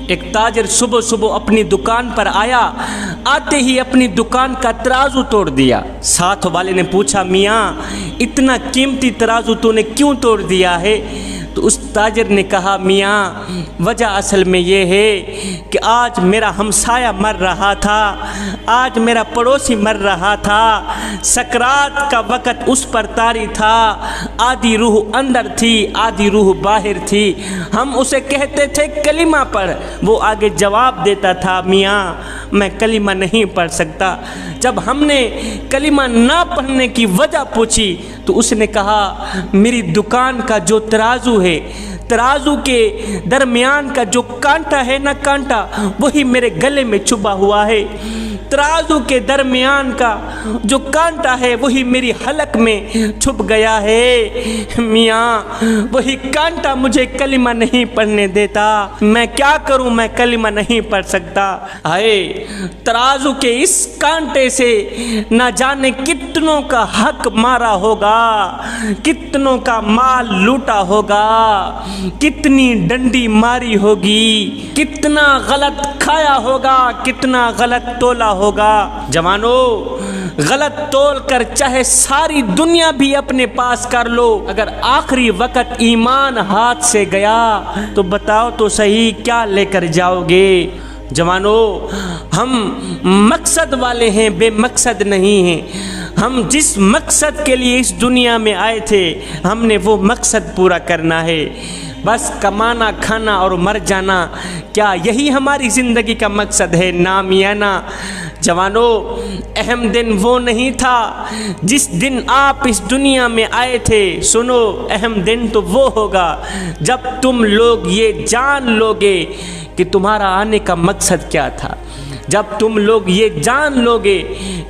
एक ताजिर सुबह सुबह अपनी दुकान पर आया, आते ही अपनी दुकान का तराजू तोड़ दिया। साथ वाले ने पूछा, मियाँ इतना कीमती तराजू तूने क्यों तोड़ दिया है? तो उस ताजिर ने कहा, मियाँ वजह असल में ये है कि आज मेरा हमसाया मर रहा था, आज मेरा पड़ोसी मर रहा था, सकरात का वक़्त उस पर तारी था, आधी रूह अंदर थी आधी रूह बाहर थी। हम उसे कहते थे कलिमा पढ़, वो आगे जवाब देता था, मियाँ मैं कलिमा नहीं पढ़ सकता। जब हमने कलिमा ना पढ़ने की वजह पूछी तो उसने कहा, मेरी दुकान का जो तराजू है, तराजू के दरमियान का जो कांटा है ना कांटा, वही मेरे गले में छुपा हुआ है। तराजू के दरमियान का जो कांटा है वही मेरी हलक में छुप गया है। मियाँ वही कांटा मुझे कलिमा नहीं पढ़ने देता, मैं क्या करूँ, मैं कलिमा नहीं पढ़ सकता। हाय, तराजू के इस कांटे से न जाने कितनों का हक मारा होगा, कितनों का माल लूटा होगा, कितनी डंडी मारी होगी, कितना गलत खाया होगा, कितना गलत तोला होगा। जवानों, गलत तोल कर चाहे सारी दुनिया भी अपने पास कर लो, अगर आखिरी वक्त ईमान हाथ से गया तो बताओ तो सही क्या लेकर जाओगे। जवानों, हम मकसद वाले हैं, बेमकसद नहीं हैं। हम जिस मकसद के लिए इस दुनिया में आए थे, हमने वो मकसद पूरा करना है। बस कमाना, खाना और मर जाना, क्या यही हमारी ज़िंदगी का मकसद है? नाम या ना। जवानों, अहम दिन वो नहीं था जिस दिन आप इस दुनिया में आए थे। सुनो, अहम दिन तो वो होगा जब तुम लोग ये जान लोगे कि तुम्हारा आने का मकसद क्या था। जब तुम लोग ये जान लोगे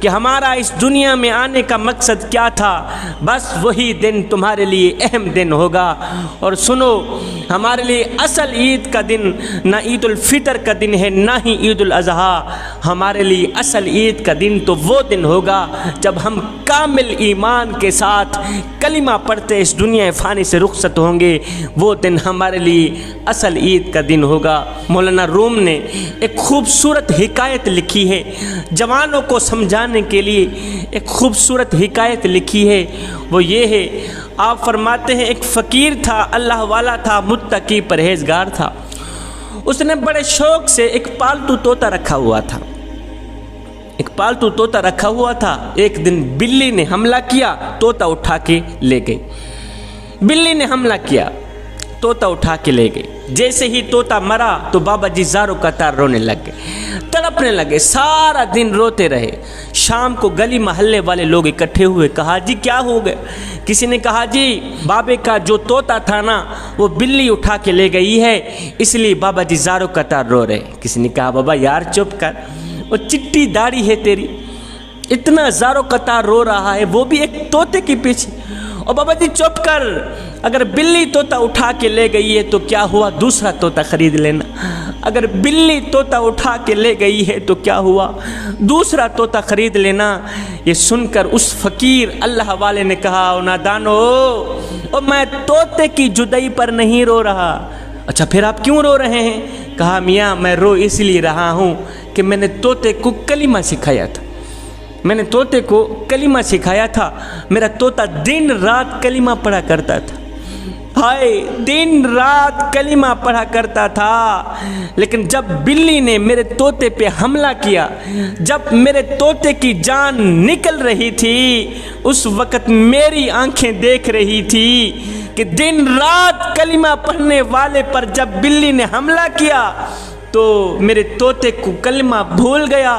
कि हमारा इस दुनिया में आने का मकसद क्या था, बस वही दिन तुम्हारे लिए अहम दिन होगा। और सुनो, हमारे लिए असल ईद का दिन ना ईद उल फितर का दिन है, ना ही ईद उल अज़हा। हमारे लिए असल ईद का दिन तो वो दिन होगा जब हम कामिल ईमान के साथ कलिमा पढ़ते इस दुनिया फ़ानी से रुखसत होंगे। वो दिन हमारे लिए असल ईद का दिन होगा। मौलाना रूम ने एक खूबसूरत हिकायत लिखी है, जवानों को समझाने के लिए एक खूबसूरत हिकायत लिखी है। वो ये है, आप फरमाते हैं, एक फ़कीर था, अल्लाह वाला था, मुत्तकी परहेजगार था। उसने बड़े शौक़ से एक पालतू तोता रखा हुआ था। एक पालतू तोता रखा हुआ था। एक दिन बिल्ली ने हमला किया, तोता उठा के ले गई। बिल्ली ने हमला किया, तोता उठा के ले गई। जैसे ही तोता मरा तो बाबा जी ज़ारो कतार रोने लग गए, तड़पने लगे, सारा दिन रोते रहे। शाम को गली मोहल्ले वाले लोग इकट्ठे हुए, कहा जी क्या हो गए? किसी ने कहा, जी बाबे का जो तोता था ना, वो बिल्ली उठा के ले गई है, इसलिए बाबा जी ज़ारो कतार रो रहे। किसी ने कहा, बाबा यार चुप कर, वो चिट्टी दाढ़ी है तेरी, इतना ज़ारो कतार रो रहा है, वो भी एक तोते के पीछे। और बाबा जी चुप कर, अगर बिल्ली तोता उठा के ले गई है तो क्या हुआ, दूसरा तोता खरीद लेना। अगर बिल्ली तोता उठा के ले गई है तो क्या हुआ, दूसरा तोता खरीद लेना। ये सुनकर उस फ़कीर अल्लाह वाले ने कहा, ओ नादानो, ओ मैं तोते की जुदाई पर नहीं रो रहा। अच्छा फिर आप क्यों रो रहे हैं? कहा, मियाँ मैं रो इसलिए रहा हूँ कि मैंने तोते को कलिमा सिखाया था। मैंने तोते को कलिमा सिखाया था। मेरा तोता दिन रात कलिमा पढ़ा करता था। हाय, दिन रात कलिमा पढ़ा करता था। लेकिन जब बिल्ली ने मेरे तोते पे हमला किया, जब मेरे तोते की जान निकल रही थी, उस वक़्त मेरी आंखें देख रही थी कि दिन रात कलिमा पढ़ने वाले पर जब बिल्ली ने हमला किया तो मेरे तोते को कलिमा भूल गया।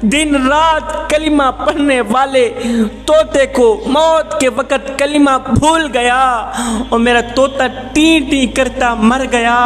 दिन रात कलिमा पढ़ने वाले तोते को मौत के वक़्त कलिमा भूल गया और मेरा तोता टी टी करता मर गया।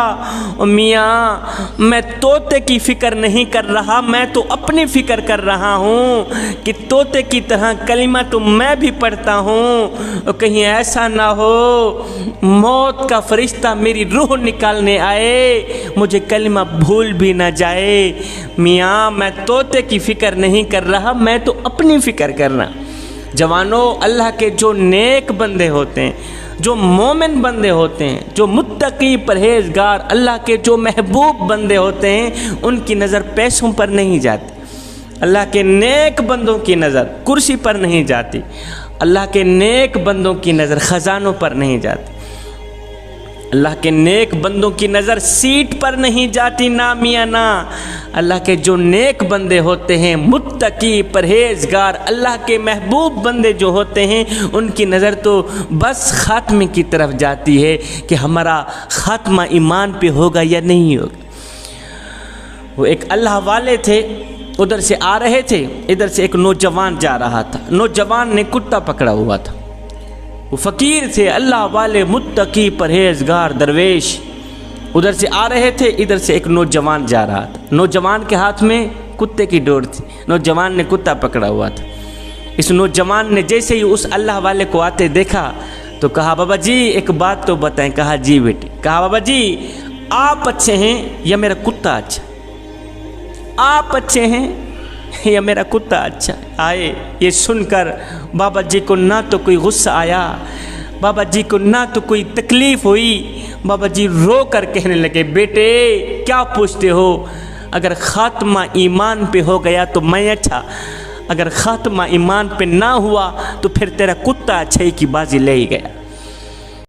और मियाँ, मैं तोते की फ़िक्र नहीं कर रहा, मैं तो अपनी फ़िक्र कर रहा हूँ कि तोते की तरह कलिमा तो मैं भी पढ़ता हूँ, और कहीं ऐसा ना हो मौत का फरिश्ता मेरी रूह निकालने आए, मुझे कलिमा भूल भी ना जाए। मियाँ, मैं तोते की फ़िक्र नहीं कर रहा, मैं तो अपनी फ़िक्र कर रहा। जवानों, अल्लाह के जो नेक बंदे होते हैं, जो मोमिन बंदे होते हैं, जो मुत्तकी परहेजगार अल्लाह के जो महबूब बंदे होते हैं, उनकी नज़र पैसों पर नहीं जाती। अल्लाह के नेक बंदों की नज़र कुर्सी पर नहीं जाती। अल्लाह के नेक बंदों की नज़र ख़जानों पर नहीं जाती। अल्लाह के नेक बंदों की नज़र सीट पर नहीं जाती, ना मियाँ ना। अल्लाह के जो नेक बंदे होते हैं, मुत्तकी परहेजगार अल्लाह के महबूब बंदे जो होते हैं, उनकी नज़र तो बस ख़ात्मे की तरफ जाती है कि हमारा ख़ात्मा ईमान पे होगा या नहीं होगा। वो एक अल्लाह वाले थे, उधर से आ रहे थे, इधर से एक नौजवान जा रहा था। नौजवान ने कुत्ता पकड़ा हुआ था। वो फ़कीर थे, अल्लाह वाले, मुत्तकी परहेजगार दरवेश। उधर से आ रहे थे, इधर से एक नौजवान जा रहा था। नौजवान के हाथ में कुत्ते की डोर थी। नौजवान ने कुत्ता पकड़ा हुआ था। इस नौजवान ने जैसे ही उस अल्लाह वाले को आते देखा तो कहा, बाबा जी एक बात तो बताएं। कहा, जी बेटी। कहा, बाबा जी आप अच्छे हैं या मेरा कुत्ता अच्छा? आप अच्छे हैं या मेरा कुत्ता अच्छा आए? ये सुनकर बाबा जी को ना तो कोई गुस्सा आया, बाबा जी को ना तो कोई तकलीफ़ हुई। बाबा जी रो कर कहने लगे, बेटे क्या पूछते हो? अगर ख़ात्मा ईमान पे हो गया तो मैं अच्छा, अगर ख़ात्मा ईमान पे ना हुआ तो फिर तेरा कुत्ता अच्छाई की बाजी ले ही गया।